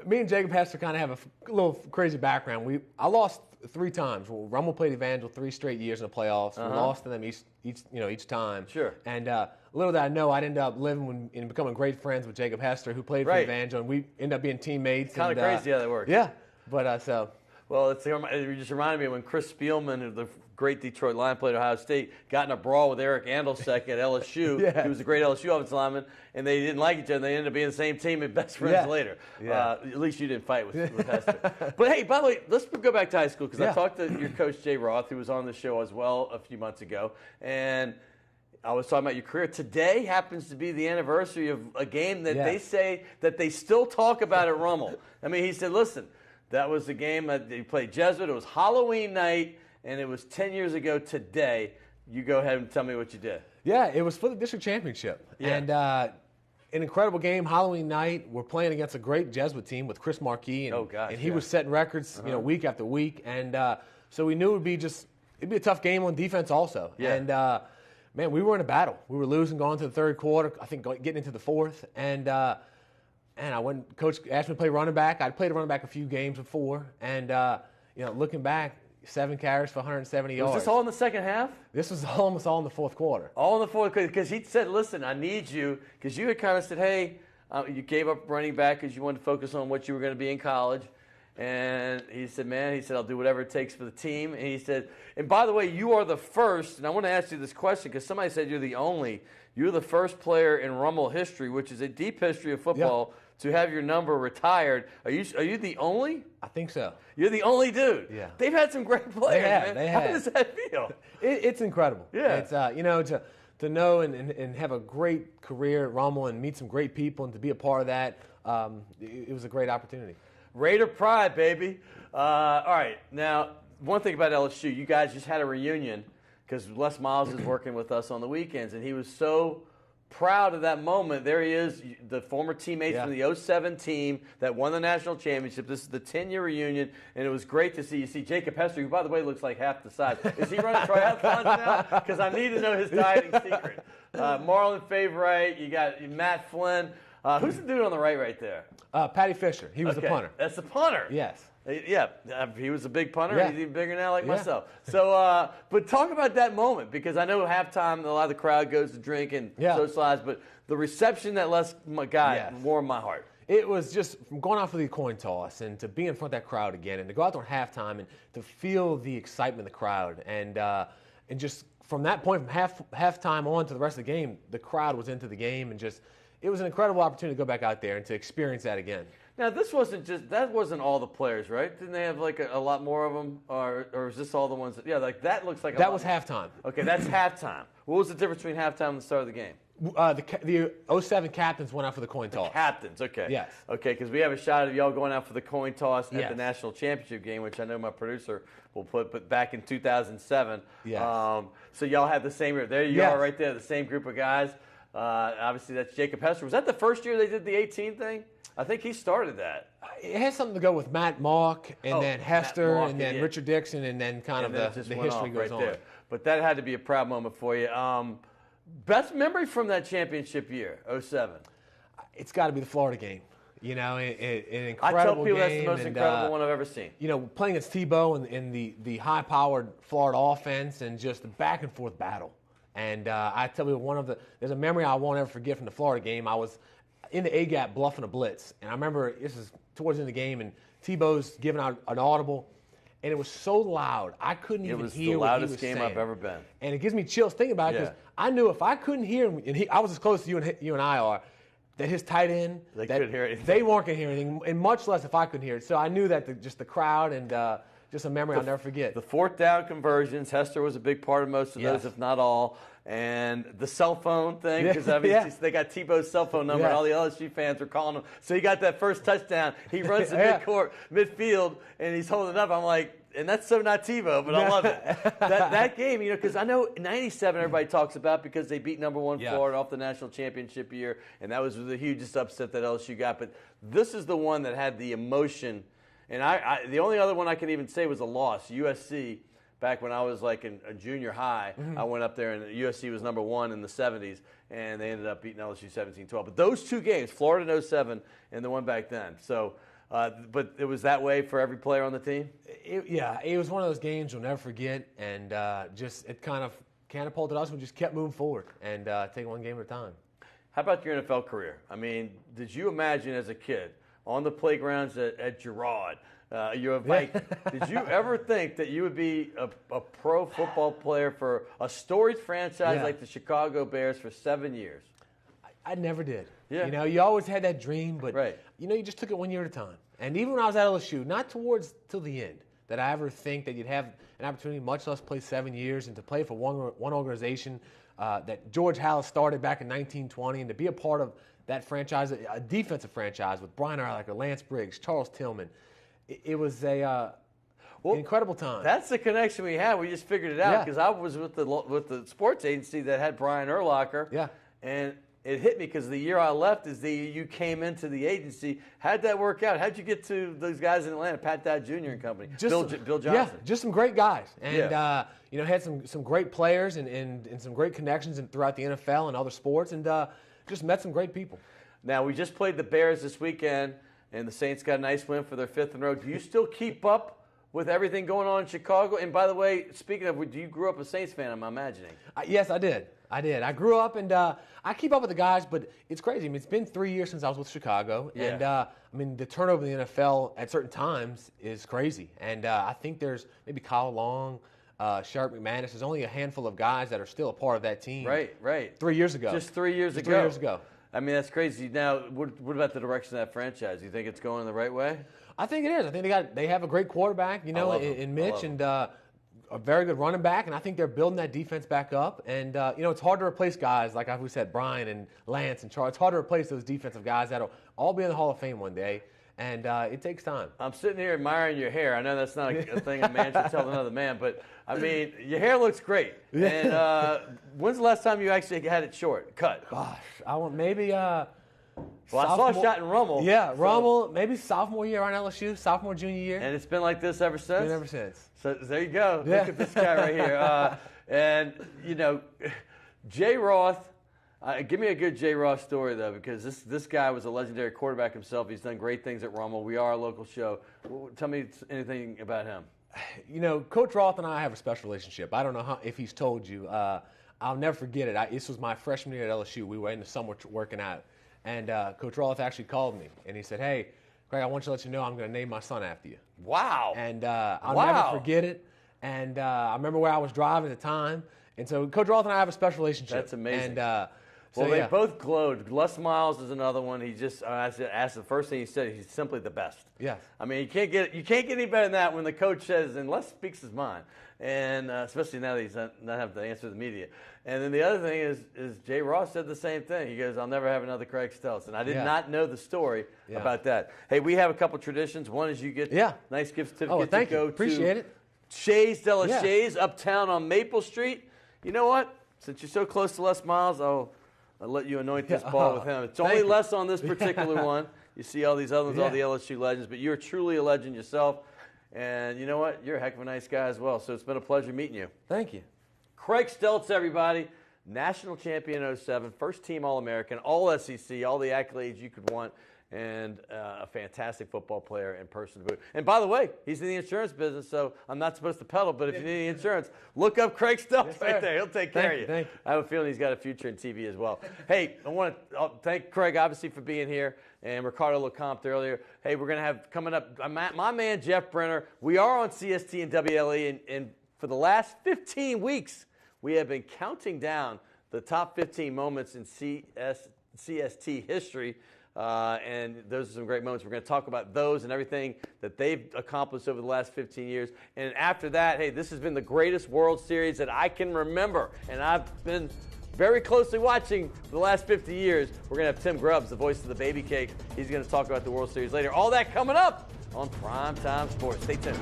me and Jacob Hester kind of have a little crazy background. I lost 3 times. Well, Rummel played Evangel 3 straight years in the playoffs. We lost to them each time. Sure. And little did I know, I'd end up living and becoming great friends with Jacob Hester, who played for Evangel, and we ended up being teammates. Kind of crazy how that works. Yeah. But so. Well, it just reminded me when Chris Spielman, the great Detroit Lion, played at Ohio State, got in a brawl with Eric Andelsek at LSU. He was a great LSU offensive lineman, and they didn't like each other. They ended up being the same team and best friends later. At least you didn't fight with Hester. But, hey, by the way, let's go back to high school because I talked to your coach, Jay Roth, who was on the show as well a few months ago, and I was talking about your career. Today happens to be the anniversary of a game that they say that they still talk about at Rummel. He said, listen, that was the game that they played Jesuit. It was Halloween night, and it was 10 years ago today. you go ahead and tell me what you did. Yeah, it was for the district championship. Yeah. And an incredible game, Halloween night. We're playing against a great Jesuit team with Chris Marquis. And he was setting records, week after week. And so we knew it'd be a tough game on defense also. Yeah. And, man, we were in a battle. We were losing going to the third quarter, I think getting into the fourth. And Coach asked me to play running back. I'd played running back a few games before. And, looking back, 7 carries for 170 yards. Was this all in the second half? This was almost all in the fourth quarter. All in the fourth quarter, because he said, listen, I need you, because you had kind of said, hey, you gave up running back because you wanted to focus on what you were going to be in college. And he said, I'll do whatever it takes for the team. And he said, and by the way, you are the first, and I want to ask you this question because somebody said you're the first player in Rummel history, which is a deep history of football, to have your number retired. Are you the only? I think so. You're the only dude. Yeah. They've had some great players, man. They have. How does that feel? It's incredible. Yeah. It's, to know and have a great career at Rummel and meet some great people and to be a part of that, it was a great opportunity. Raider pride, baby. All right. Now, one thing about LSU, you guys just had a reunion because Les Miles is working with us on the weekends, and he was so proud of that moment. There he is, the former teammates from the 07 team that won the national championship. This is the 10-year reunion, and it was great to see. You see Jacob Hester, who, by the way, looks like half the size. Is he running triathlons now? Because I need to know his dieting secret. Marlon Favorite, you got Matt Flynn. Who's the dude on the right there? Patty Fisher. He was the punter. That's the punter. Yes. Yeah, he was a big punter. Yeah. He's even bigger now, like myself. So, but talk about that moment, because I know halftime a lot of the crowd goes to drink and socialize, but the reception that Les got warmed my heart. It was just from going out for the coin toss and to be in front of that crowd again and to go out there on halftime and to feel the excitement of the crowd and just from that point, from halftime on to the rest of the game, the crowd was into the game and just it was an incredible opportunity to go back out there and to experience that again. Now, that wasn't all the players, right? Didn't they have like a lot more of them? Or is this all the ones that looks like that was halftime. Okay, that's halftime. What was the difference between halftime and the start of the game? The 07 captains went out for the coin toss. Captains, okay. Yes. Okay, because we have a shot of y'all going out for the coin toss at the national championship game, which I know my producer will put, but back in 2007. Yes. So y'all had the same group. There you are right there, the same group of guys. Obviously, that's Jacob Hester. Was that the first year they did the 18 thing? I think he started that. It has something to go with Matt Mock and then Hester and then Richard Dixon and then kind of the history goes on. There. But that had to be a proud moment for you. Best memory from that championship year, 07? It's got to be the Florida game. You know, an incredible game. I tell people that's the most incredible one I've ever seen. You know, playing against Tebow in the high-powered Florida offense and just the back-and-forth battle. And I tell you, there's a memory I won't ever forget from the Florida game. I was in the A-gap bluffing a blitz. And I remember this is towards the end of the game, and Tebow's giving out an audible. And it was so loud, I couldn't even hear what he was saying. It was the loudest game I've ever been. And it gives me chills thinking about it because I knew if I couldn't hear him, and I was as close to you and I are, that his tight end, couldn't hear anything. They weren't going to hear anything, and much less if I couldn't hear it. So I knew that just the crowd and just a memory I'll never forget. The fourth down conversions, Hester was a big part of most of those, if not all. And the cell phone thing, because they got Tebow's cell phone number, and all the LSU fans were calling him. So he got that first touchdown. He runs to midfield, and he's holding it up. I'm like, and that's so not Tebow, but I love it. that game, because I know '97 everybody talks about because they beat number 1 Florida off the national championship year, and that was the hugest upset that LSU got. But this is the one that had the emotion. And the only other one I can even say was a loss, USC. Back when I was like in a junior high, I went up there and USC was number 1 in the 70s, and they ended up beating LSU 17-12. But those two games, Florida in 07 and the one back then. So, but it was that way for every player on the team? It was one of those games you'll never forget, and it kind of catapulted us. We just kept moving forward and taking one game at a time. How about your NFL career? I mean, did you imagine as a kid on the playgrounds at Girard, you're a Viking. Did you ever think that you would be a pro football player for a storied franchise like the Chicago Bears for 7 years? I never did. Yeah. You know, you always had that dream, but you just took it 1 year at a time. And even when I was at LSU, not till the end, that I ever think that you'd have an opportunity, much less play 7 years, and to play for one organization that George Halas started back in 1920, and to be a part of that franchise, a defensive franchise with Brian Urlacher, Lance Briggs, Charles Tillman. It was a incredible time. That's the connection we have. We just figured it out because I was with the sports agency that had Brian Urlacher. Yeah. And it hit me because the year I left is the year you came into the agency. How'd that work out? How'd you get to those guys in Atlanta, Pat Dye Jr. and company, Bill Johnson? Yeah, just some great guys. And, had some great players and some great connections throughout the NFL and other sports and just met some great people. Now, we just played the Bears this weekend, and the Saints got a nice win for their 5th in a row. Do you still keep up with everything going on in Chicago? And by the way, speaking of, you grew up a Saints fan, I'm imagining. Yes, I did. I grew up, and I keep up with the guys, but it's crazy. I mean, it's been 3 years since I was with Chicago, and the turnover in the NFL at certain times is crazy. And I think there's maybe Kyle Long, Sharp McManus. There's only a handful of guys that are still a part of that team. Right. 3 years ago. Just 3 years ago. 3 years ago. I mean, that's crazy. Now, what about the direction of that franchise? You think it's going in the right way? I think it is. I think they have a great quarterback, in Mitch, and a very good running back, and I think they're building that defense back up. And, it's hard to replace guys like we said, Brian and Lance and Charles. It's hard to replace those defensive guys that'll all be in the Hall of Fame one day. And it takes time. I'm sitting here admiring your hair. I know that's not a thing a man should tell another man, but, I mean, your hair looks great. And when's the last time you actually had it short, cut? Gosh, I want maybe I saw a shot in Rummel. Yeah, Rummel, maybe sophomore year on LSU, sophomore, junior year. And it's been like this ever since? Been ever since. So there you go. Yeah. Look at this guy right here. And, Jay Roth, give me a good Jay Roth story, though, because this guy was a legendary quarterback himself. He's done great things at Rummel. We are a local show. Tell me anything about him. Coach Roth and I have a special relationship. I don't know if he's told you. I'll never forget it. This was my freshman year at LSU. We were in the summer working out. And Coach Roth actually called me, and he said, "Hey, Craig, I want you to let you know I'm going to name my son after you." Wow. And I'll never forget it. And I remember where I was driving at the time. And so Coach Roth and I have a special relationship. That's amazing. And they both glowed. Les Miles is another one. He just asked the first thing he said. He's simply the best. Yes. I mean, you can't get any better than that when the coach says, and Les speaks his mind, and especially now that he's not having to answer the media. And then the other thing is Jay Ross said the same thing. He goes, "I'll never have another Craig Stelz." And I did not know the story about that. Hey, we have a couple traditions. One is you get nice gift certificate to go Appreciate to it. Shays de la Shays uptown on Maple Street. You know what? Since you're so close to Les Miles, I'll let you anoint this ball with him. It's only Les on this particular one. You see all these other ones, all the LSU legends, but you're truly a legend yourself. And you know what? You're a heck of a nice guy as well. So it's been a pleasure meeting you. Thank you. Craig Stelz, everybody. National champion in 07, first team All-American, all SEC, all the accolades you could want, and a fantastic football player in person to boot. And by the way, he's in the insurance business, so I'm not supposed to peddle, but if you need insurance, look up Craig Stelz right there. He'll take care of you. Thank you. I have a feeling he's got a future in TV as well. Hey, I want to thank Craig, obviously, for being here, and Ricardo Lecomte earlier. Hey, we're going to have coming up my man Jeff Brenner. We are on CST and WLAE, and for the last 15 weeks, we have been counting down the top 15 moments in CST history, and those are some great moments. We're going to talk about those and everything that they've accomplished over the last 15 years. And after that, hey, this has been the greatest World Series that I can remember, and I've been very closely watching for the last 50 years. We're going to have Tim Grubbs, the voice of the Baby Cake. He's going to talk about the World Series later. All that coming up on Primetime Sports. Stay tuned.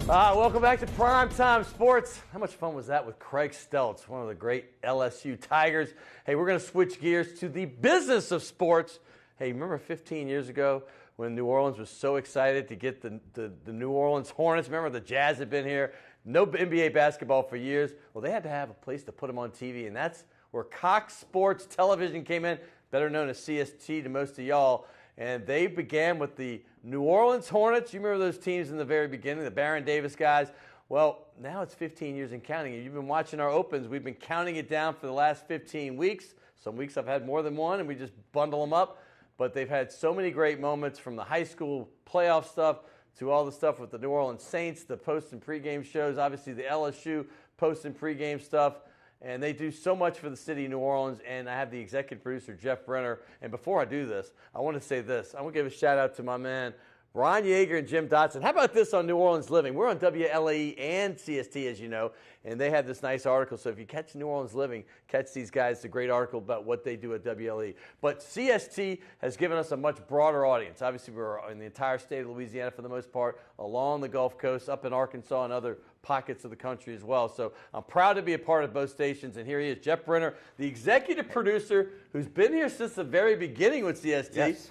Welcome back to Primetime Sports. How much fun was that with Craig Stelz, one of the great LSU Tigers? Hey, we're going to switch gears to the business of sports. Hey, remember 15 years ago when New Orleans was so excited to get the New Orleans Hornets? Remember the Jazz had been here? No NBA basketball for years. Well, they had to have a place to put them on TV, and that's where Cox Sports Television came in, better known as CST to most of y'all. And they began with the New Orleans Hornets. You remember those teams in the very beginning, the Baron Davis guys. Well, now it's 15 years and counting. You've been watching our opens. We've been counting it down for the last 15 weeks. Some weeks I've had more than one, and we just bundle them up. But they've had so many great moments, from the high school playoff stuff to all the stuff with the New Orleans Saints, the post and pregame shows, obviously the LSU post and pregame stuff. And they do so much for the city of New Orleans. And I have the executive producer, Jeff Brenner. And before I do this, I want to say this. I want to give a shout out to my man, Ron Yeager and Jim Dotson. How about this on New Orleans Living? We're on WLAE and CST, as you know, and they have this nice article. So if you catch New Orleans Living, catch these guys. It's a great article about what they do at WLAE. But CST has given us a much broader audience. Obviously, we're in the entire state of Louisiana for the most part, along the Gulf Coast, up in Arkansas and other pockets of the country as well. So I'm proud to be a part of both stations. And here he is, Jeff Brenner, the executive producer who's been here since the very beginning with CST. Yes.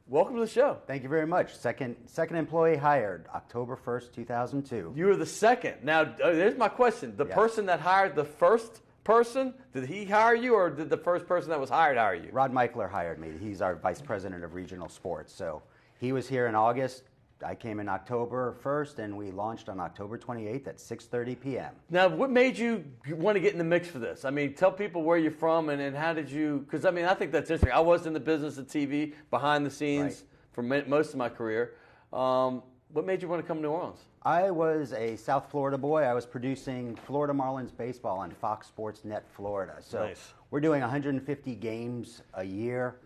Welcome to the show. Thank you very much. Second employee hired, October 1st, 2002. You were the second. Now, there's my question. The person that hired the first person, did he hire you, or did the first person that was hired hire you? Rod Michler hired me. He's our vice president of regional sports. So he was here in August. I came in October 1st, and we launched on October 28th at 6:30 p.m. Now, what made you want to get in the mix for this? I mean, tell people where you're from and how did you, because, I mean, I think that's interesting. I was in the business of TV, behind the scenes, for most of my career. What made you want to come to New Orleans? I was a South Florida boy. I was producing Florida Marlins baseball on Fox Sports Net Florida. So we're doing 150 games a year,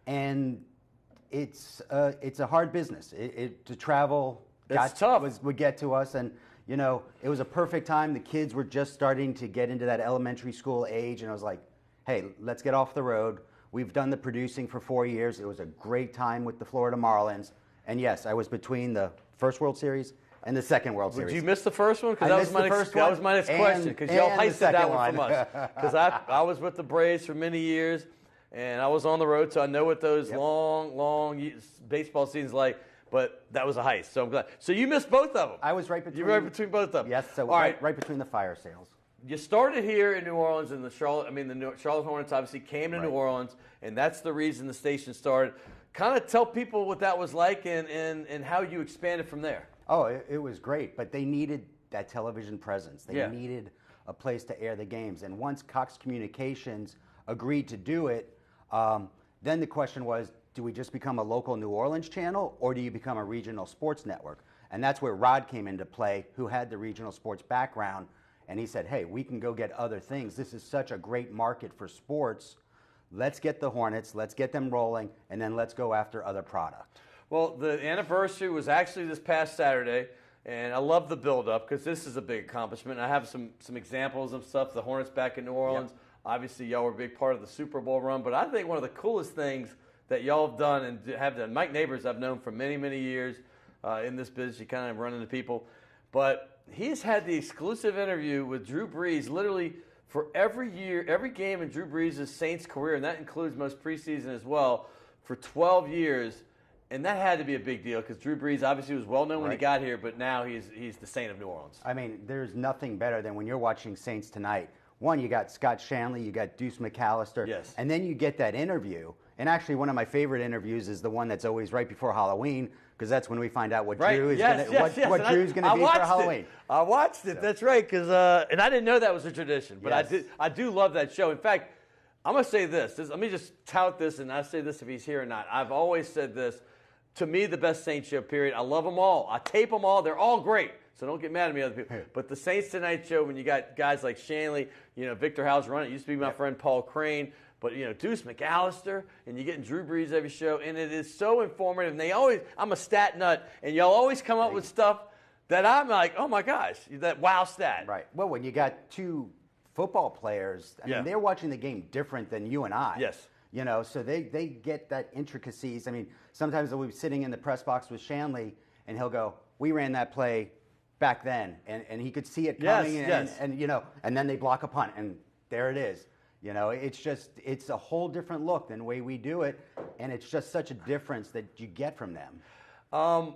and it's a hard business. To travel would get to us, and you know, it was a perfect time. The kids were just starting to get into that elementary school age, and I was like, hey, let's get off the road. We've done the producing for 4 years. It was a great time with the Florida Marlins, and yes, I was between the first World Series and the second World Series. Did you miss the first one? Because that was my next question, because y'all heisted that one from us. Because I was with the Braves for many years, and I was on the road, so I know what those long baseball seasons like. But that was a heist, so I'm glad. So you missed both of them. I was right between. You were right between both of them. Yes, so right between the fire sales. You started here in New Orleans, and the Charlotte Hornets obviously came to New Orleans, and that's the reason the station started. Kind of tell people what that was like and how you expanded from there. Oh, it was great, but they needed that television presence. They needed a place to air the games, and once Cox Communications agreed to do it, then the question was, do we just become a local New Orleans channel, or do you become a regional sports network? And that's where Rod came into play, who had the regional sports background, and he said, hey, we can go get other things. This is such a great market for sports. Let's get the Hornets, let's get them rolling, and then let's go after other product. Well, the anniversary was actually this past Saturday, and I love the build-up because this is a big accomplishment. I have some examples of stuff. The Hornets back in New Orleans. Yep. Obviously, y'all were a big part of the Super Bowl run, but I think one of the coolest things that y'all have done and have done, Mike Neighbors I've known for many, many years in this business. You kind of run into people. But he's had the exclusive interview with Drew Brees literally for every year, every game in Drew Brees' Saints career, and that includes most preseason as well, for 12 years. And that had to be a big deal because Drew Brees obviously was well known when he got here, but now he's the Saint of New Orleans. I mean, there's nothing better than when you're watching Saints tonight. One, you got Scott Shanley, you got Deuce McAllister, and then you get that interview. And actually, one of my favorite interviews is the one that's always right before Halloween, because that's when we find out what Drew is what Drew's going to be for Halloween. I watched it. That's right, because and I didn't know that was a tradition, but I do love that show. In fact, I'm going to say this. Let me just tout this, and I say this if he's here or not. I've always said this. To me, the best Saints show, period. I love them all. I tape them all. They're all great. So don't get mad at me, other people. But the Saints Tonight show, when you got guys like Shanley, Victor Howes running it. Used to be my friend Paul Crane. But, Deuce McAllister, and you're getting Drew Brees every show. And it is so informative. And I'm a stat nut, and y'all always come up with stuff that I'm like, oh, my gosh, that wow stat. Right. Well, when you got two football players, I mean, they're watching the game different than you and I. Yes. So they get that intricacies. I mean, sometimes we'll be sitting in the press box with Shanley, and he'll go, we ran that play back then, and he could see it coming, and then they block a punt, and there it is. It's a whole different look than the way we do it, and it's just such a difference that you get from them. I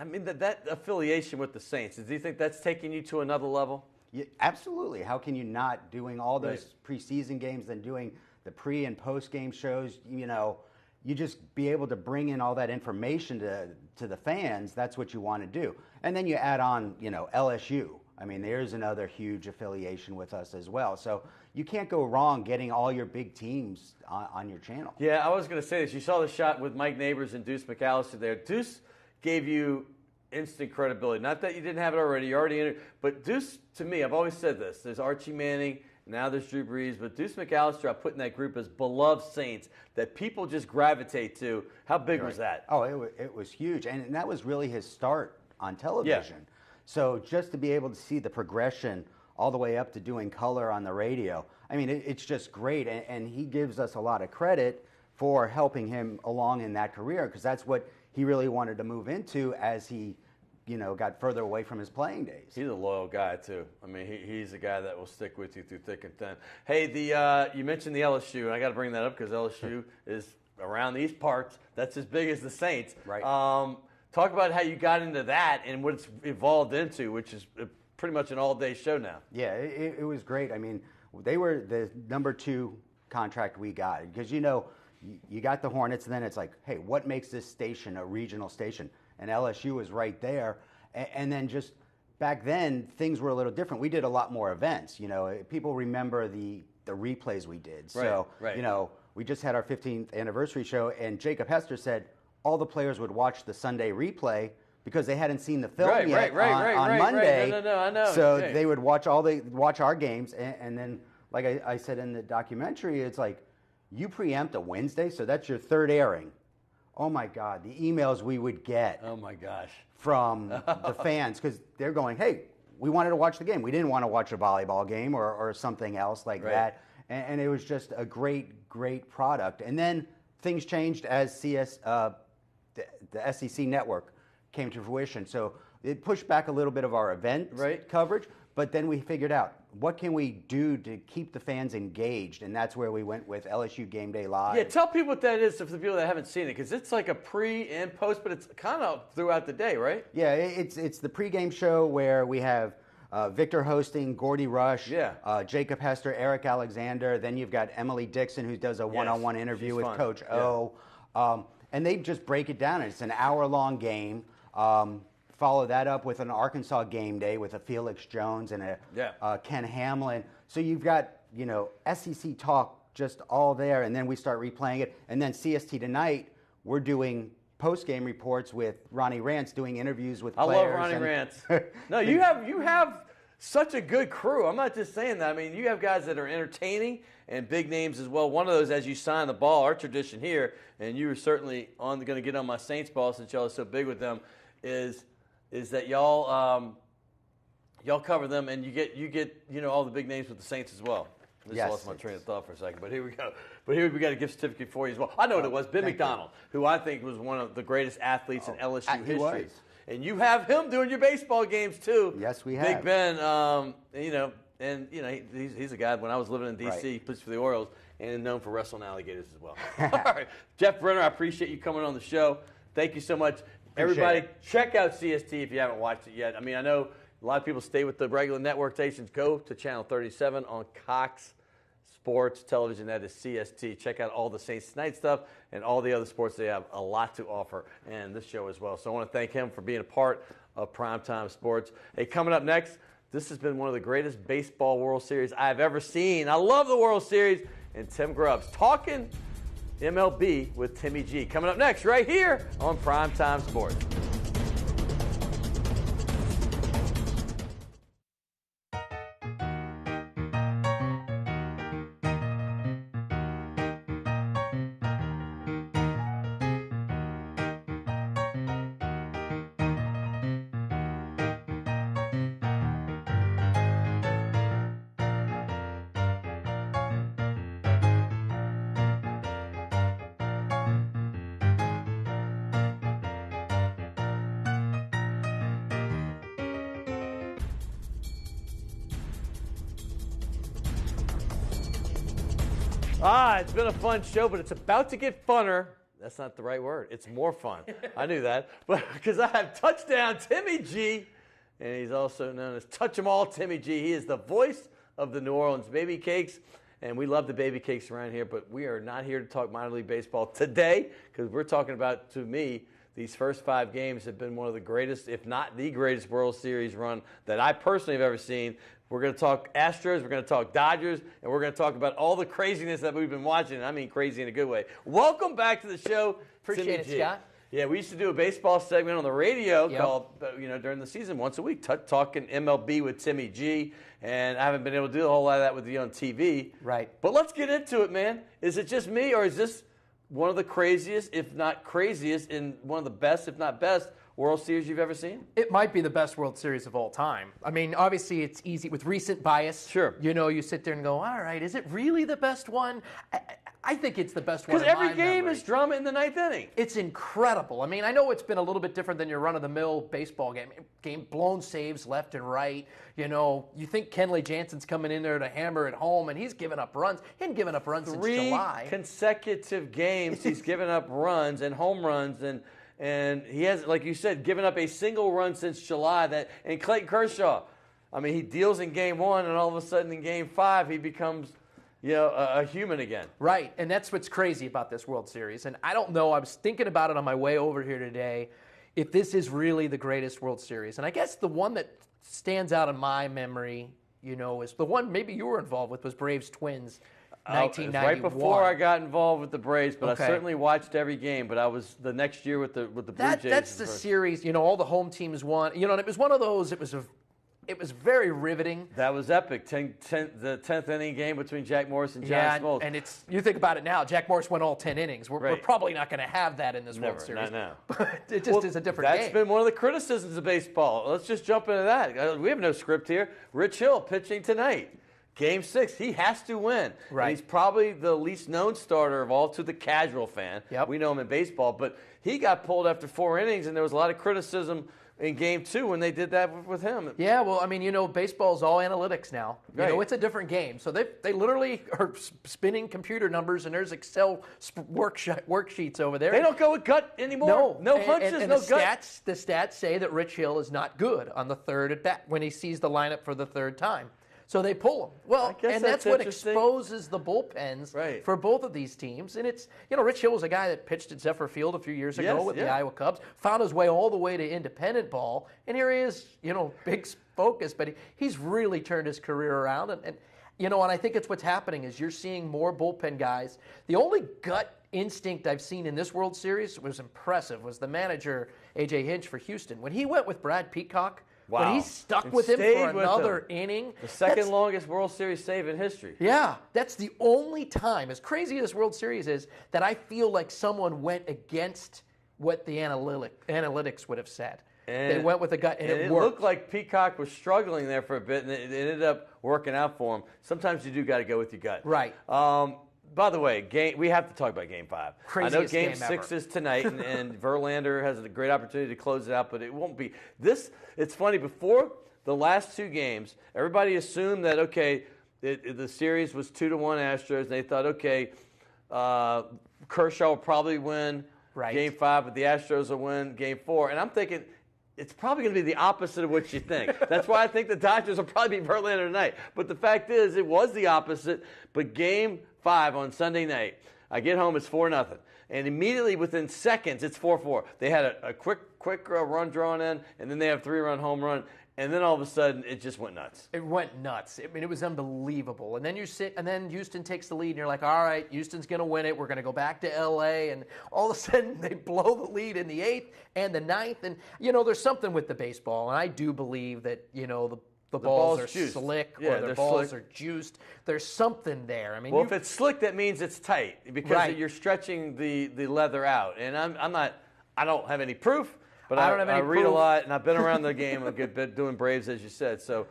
mean, that affiliation with the Saints, do you think that's taking you to another level? Yeah, absolutely. How can you not, doing all those preseason games and doing the pre- and post-game shows, you just be able to bring in all that information to the fans. That's what you want to do. And then you add on, LSU. I mean, there's another huge affiliation with us as well. So you can't go wrong getting all your big teams on your channel. Yeah, I was going to say this. You saw the shot with Mike Neighbors and Deuce McAllister there. Deuce gave you instant credibility. Not that you didn't have it already. You already entered. But Deuce, to me, I've always said this. There's Archie Manning. Now there's Drew Brees. But Deuce McAllister, I put in that group as beloved Saints that people just gravitate to. How big was that? Oh, it was huge. And that was really his start on television. Yeah. So just to be able to see the progression all the way up to doing color on the radio, I mean, it's just great. And he gives us a lot of credit for helping him along in that career, because that's what he really wanted to move into as he got further away from his playing days. He's a loyal guy, too. I mean, he's a guy that will stick with you through thick and thin. Hey, you mentioned the LSU, and I got to bring that up because LSU is around these parts. That's as big as the Saints. Right. Talk about how you got into that and what it's evolved into, which is pretty much an all-day show now. Yeah, it was great. I mean, they were the number 2 contract we got, because, you got the Hornets, and then it's like, hey, what makes this station a regional station? And LSU was right there. And then just back then, things were a little different. We did a lot more events. People remember the replays we did. So, right. We just had our 15th anniversary show, and Jacob Hester said all the players would watch the Sunday replay because they hadn't seen the film yet on Monday. No, I know. So they would watch our games, and then, like I said in the documentary, it's like, you preempt a Wednesday, so that's your third airing. Oh my God, the emails we would get. Oh my gosh. From the fans, because they're going, hey, we wanted to watch the game. We didn't want to watch a volleyball game or something else like that. And it was just a great, great product. And then things changed as the SEC network came to fruition. So it pushed back a little bit of our event coverage, but then we figured out, what can we do to keep the fans engaged? And that's where we went with LSU Game Day Live. Yeah, tell people what that is for the people that haven't seen it, because it's like a pre and post, but it's kind of throughout the day, right? Yeah, it's the pregame show where we have Victor hosting, Gordy Rush, Jacob Hester, Eric Alexander. Then you've got Emily Dixon, who does a one-on-one interview with Coach O. And they just break it down. It's an hour-long game. Follow that up with an Arkansas Game Day with a Felix Jones and a Ken Hamlin. So you've got, SEC talk just all there, and then we start replaying it. And then CST Tonight, we're doing post-game reports with Ronnie Rance, doing interviews with players. I love Ronnie Rance. No, you have such a good crew. I'm not just saying that. I mean, you have guys that are entertaining and big names as well. One of those, as you sign the ball, our tradition here, and you were certainly going to get on my Saints ball since y'all are so big with them, is that y'all cover them, and you get all the big names with the Saints as well. I just lost my train of thought for a second, but here we go. But here we got a gift certificate for you as well. I know what it was. Ben McDonald, who I think was one of the greatest athletes in LSU history. Was. And you have him doing your baseball games too. Yes, we have. Big Ben, he's a guy. When I was living in D.C., he plays for the Orioles and known for wrestling alligators as well. All right, Jeff Brenner, I appreciate you coming on the show. Thank you so much. Everybody, check out CST if you haven't watched it yet. I mean, I know a lot of people stay with the regular network stations. Go to Channel 37 on Cox Sports Television. That is CST. Check out all the Saints Tonight stuff and all the other sports. They have a lot to offer, and this show as well. So I want to thank him for being a part of Primetime Sports. Hey, coming up next, this has been one of the greatest baseball World Series I've ever seen. I love the World Series. And Tim Grubbs talking MLB with Timmy G. Coming up next right here on Primetime Sports. It's been a fun show, but it's about to get funner. That's not the right word. It's more fun. I knew that. But because I have Touchdown Timmy G, and he's also known as Touch 'em All Timmy G. He is the voice of the New Orleans Baby Cakes. And we love the baby cakes around here, but we are not here to talk minor league baseball today because we're talking about, to me, these first 5 games have been one of the greatest, if not the greatest World Series run that I personally have ever seen. We're going to talk Astros, we're going to talk Dodgers, and we're going to talk about all the craziness that we've been watching. And I mean crazy in a good way. Welcome back to the show. Appreciate it, Scott. Yeah, we used to do a baseball segment on the radio called, during the season once a week, talking MLB with Timmy G. And I haven't been able to do a whole lot of that with you on TV. Right. But let's get into it, man. Is it just me, or is this one of the craziest, if not craziest, in one of the best, if not best, World Series you've ever seen? It might be the best World Series of all time. I mean, obviously it's easy with recent bias. Sure. You sit there and go, all right, is it really the best one? I think it's the best one. Because every game is drama in the 9th inning. It's incredible. I mean, I know it's been a little bit different than your run-of-the-mill baseball game. Blown saves left and right. You think Kenley Jansen's coming in there to hammer it home, and he's given up runs. He hadn't given up runs since July. 3 consecutive games he's given up runs and home runs, and he has, like you said, given up a single run since July. And Clayton Kershaw, I mean, he deals in Game 1, and all of a sudden in Game 5 he becomes a human again. Right, and that's what's crazy about this World Series. And I don't know, I was thinking about it on my way over here today, if this is really the greatest World Series. And I guess the one that stands out in my memory, is the one maybe you were involved with, was Braves-Twins, 1991. Right before I got involved with the Braves, but I certainly watched every game. But I was the next year with the Blue Jays. That's the series, all the home teams won. And it was one of those, it was very riveting. That was epic. The 10th inning game between Jack Morris and John Smoltz. And you think about it now, Jack Morris went all 10 innings. We're probably not going to have that in this World Series. Not now. But it just is a different game. That's been one of the criticisms of baseball. Let's just jump into that. We have no script here. Rich Hill pitching tonight. Game 6, he has to win. Right. And he's probably the least known starter of all to the casual fan. Yep. We know him in baseball. But he got pulled after 4 innings, and there was a lot of criticism in Game 2 when they did that with him. Yeah, well, I mean, baseball is all analytics now. Right. It's a different game. So they literally are spinning computer numbers, and there's Excel worksheets over there. They don't go with gut anymore. No hunches, and no gut. The stats say that Rich Hill is not good on the third at bat when he sees the lineup for the 3rd time. So they pull him. Well, and that's what exposes the bullpens for both of these teams. And it's, Rich Hill was a guy that pitched at Zephyr Field a few years ago with the Iowa Cubs, found his way all the way to independent ball, and here he is, big focus, but he's really turned his career around. And I think it's what's happening is you're seeing more bullpen guys. The only gut instinct I've seen in this World Series was impressive, was the manager, A.J. Hinch for Houston. When he went with Brad Peacock, when he stuck with him for another inning. The second longest World Series save in history. Yeah, that's the only time, as crazy as World Series is, that I feel like someone went against what the analytics would have said. They went with a gut, and it worked. It looked like Peacock was struggling there for a bit, and it ended up working out for him. Sometimes you do got to go with your gut. Right. By the way, we have to talk about Game 5. Craziest I know Game 6 ever. is tonight, and Verlander has a great opportunity to close it out, but it won't be. It's funny, before the last 2 games, everybody assumed that, the series was 2-1 Astros, and they thought, Kershaw will probably win Game 5, but the Astros will win Game 4. And I'm thinking, it's probably going to be the opposite of what you think. That's why I think the Dodgers will probably beat Verlander tonight. But the fact is, it was the opposite. But Game 5 on Sunday night, I get home, it's 4-0. And immediately within seconds, it's 4-4. They had a quick run drawn in, and then they have a 3-run home run. And then all of a sudden, it just went nuts. It went nuts. I mean, it was unbelievable. And then then Houston takes the lead, and you're like, all right, Houston's going to win it. We're going to go back to L.A. And all of a sudden, they blow the lead in the 8th and the 9th. And, there's something with the baseball. And I do believe that, the balls are juiced. Slick, yeah, or the balls are juiced. There's something there. I mean, if it's slick, that means it's tight because you're stretching the leather out. And I don't have any proof. But I read a lot, and I've been around the game a good bit doing Braves, as you said. So,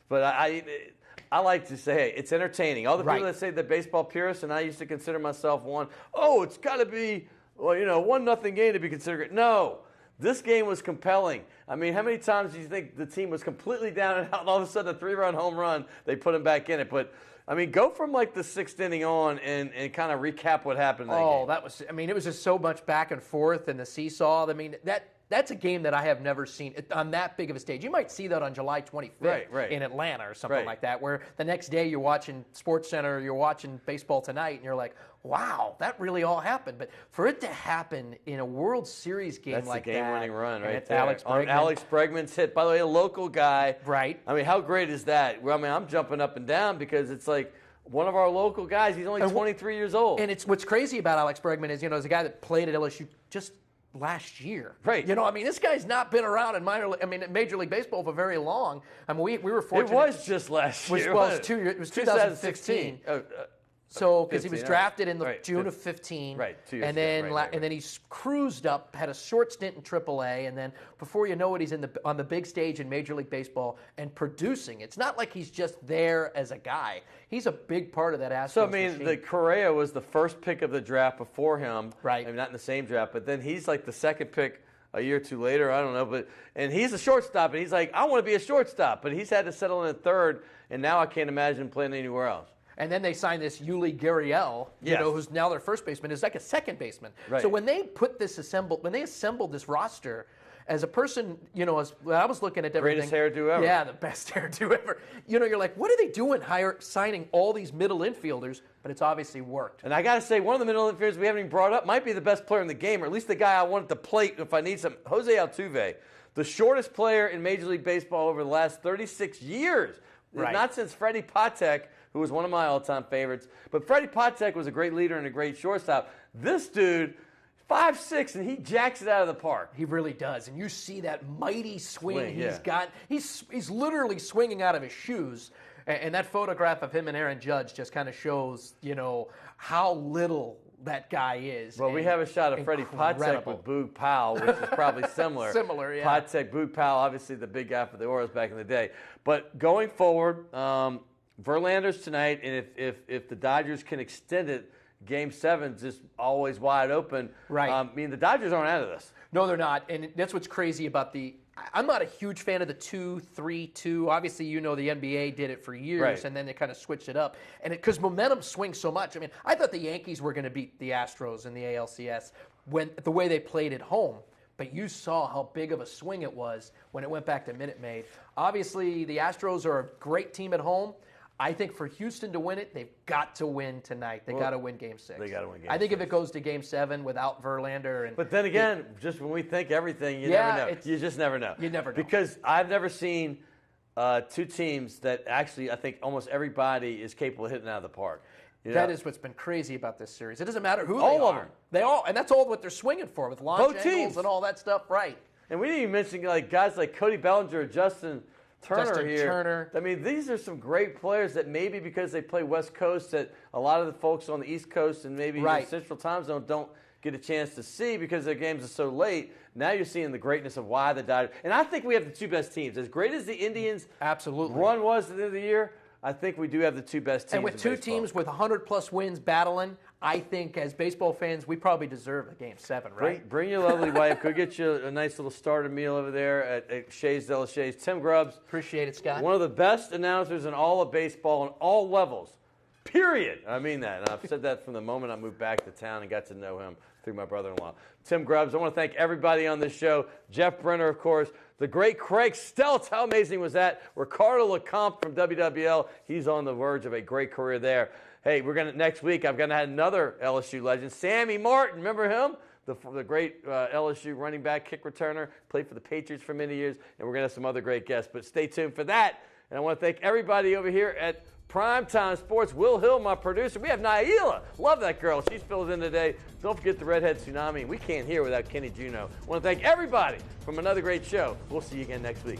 but I like to say, hey, it's entertaining. All the people that say they're baseball purists, and I used to consider myself one. Oh, it's got to be, 1-0 game to be considered. No, this game was compelling. I mean, how many times do you think the team was completely down and out, and all of a sudden a 3-run home run, they put him back in it? But I mean, go from like the 6th inning on and kind of recap what happened in that game. It was just so much back and forth and the seesaw. I mean, That's a game that I have never seen on that big of a stage. You might see that on July 25th in Atlanta or something like that, where the next day you're watching SportsCenter, you're watching Baseball Tonight, and you're like, wow, that really all happened. But for it to happen in a World Series game like that. That's the game-winning run right there. Alex Bregman. Alex Bregman's hit, by the way, a local guy. Right. I mean, how great is that? Well, I mean, I'm jumping up and down because it's like one of our local guys. He's only 23 years old. And it's what's crazy about Alex Bregman is, as a guy that played at LSU just last year. Right. This guy's not been around in Major League Baseball for very long. I mean, we were fortunate. It was just last year. It was 2016. So, because he was drafted in the June of 15, right? 2 years and then he cruised up, had a short stint in AAA, and then before you know it, he's on the big stage in Major League Baseball and producing. It's not like he's just there as a guy; he's a big part of that Astros. So, I mean, machine. the Correa was the first pick of the draft before him, right? I mean, not in the same draft, but then he's like the second pick a year or two later. I don't know, and he's a shortstop, and he's like, I want to be a shortstop, but he's had to settle in at third, and now I can't imagine playing anywhere else. And then they signed this Yuli Gurriel, who's now their first baseman, is like a second baseman. Right. So when they assembled this roster, as a person, when I was looking at everything, greatest hairdo ever. Yeah, the best hairdo ever. You're like, what are they doing signing all these middle infielders? But it's obviously worked. And I got to say, one of the middle infielders we haven't even brought up might be the best player in the game, or at least the guy I want at the plate if I need some. Jose Altuve, the shortest player in Major League Baseball over the last 36 years. Right. Not since Freddie Patek, who was one of my all-time favorites. But Freddie Patek was a great leader and a great shortstop. This dude, 5'6", and he jacks it out of the park. He really does. And you see that mighty swing he's got. He's literally swinging out of his shoes. And that photograph of him and Aaron Judge just kind of shows, how little that guy is. Well, we have a shot of Freddie Patek with Boog Powell, which is probably similar. Similar, yeah. Patek, Boog Powell, obviously the big guy for the Orioles back in the day. But going forward, Verlander's tonight, and if the Dodgers can extend it, Game 7's just always wide open. Right. I mean, the Dodgers aren't out of this. No, they're not. And that's what's crazy about I'm not a huge fan of the 2-3-2. Obviously, the NBA did it for years, and then they kind of switched it up. And because momentum swings so much. I mean, I thought the Yankees were going to beat the Astros in the ALCS the way they played at home. But you saw how big of a swing it was when it went back to Minute Maid. Obviously, the Astros are a great team at home. I think for Houston to win it, they've got to win tonight. They've got to win Game 6. They got to win Game 6. I think if it goes to Game 7 without Verlander. But then again, just when we think everything, you never know. You just never know. You never know. Because I've never seen two teams that actually I think almost everybody is capable of hitting out of the park. That is what's been crazy about this series. It doesn't matter who all they are. of them. They all, and that's all what they're swinging for with launch angles and all that stuff. Right. And we didn't even mention guys like Cody Bellinger or Justin Turner. I mean, these are some great players that maybe because they play West Coast that a lot of the folks on the East Coast and maybe the Central Time Zone don't get a chance to see because their games are so late. Now you're seeing the greatness of why the Dodgers. And I think we have the two best teams. As great as the Indians run was at the end of the year, I think we do have the two best teams. And with two teams with 100-plus wins battling, I think as baseball fans, we probably deserve a Game 7, right? Bring your lovely wife. Go get you a nice little starter meal over there at Shays de la Shays. Tim Grubbs. Appreciate it, Scott. One of the best announcers in all of baseball on all levels, period. I mean that. And I've said that from the moment I moved back to town and got to know him through my brother-in-law. Tim Grubbs, I want to thank everybody on this show. Jeff Brenner, of course. The great Craig Stelz, how amazing was that? Ricardo LeCompte from WWL, he's on the verge of a great career there. Hey, next week I'm going to have another LSU legend, Sammy Martin. Remember him? The great LSU running back, kick returner, played for the Patriots for many years, and we're going to have some other great guests. But stay tuned for that. And I want to thank everybody over here at Primetime Sports. Will Hill, my producer. We have Naila. Love that girl. She's filled in today. Don't forget the Redhead Tsunami. We can't hear without Kenny Juno. I want to thank everybody from another great show. We'll see you again next week.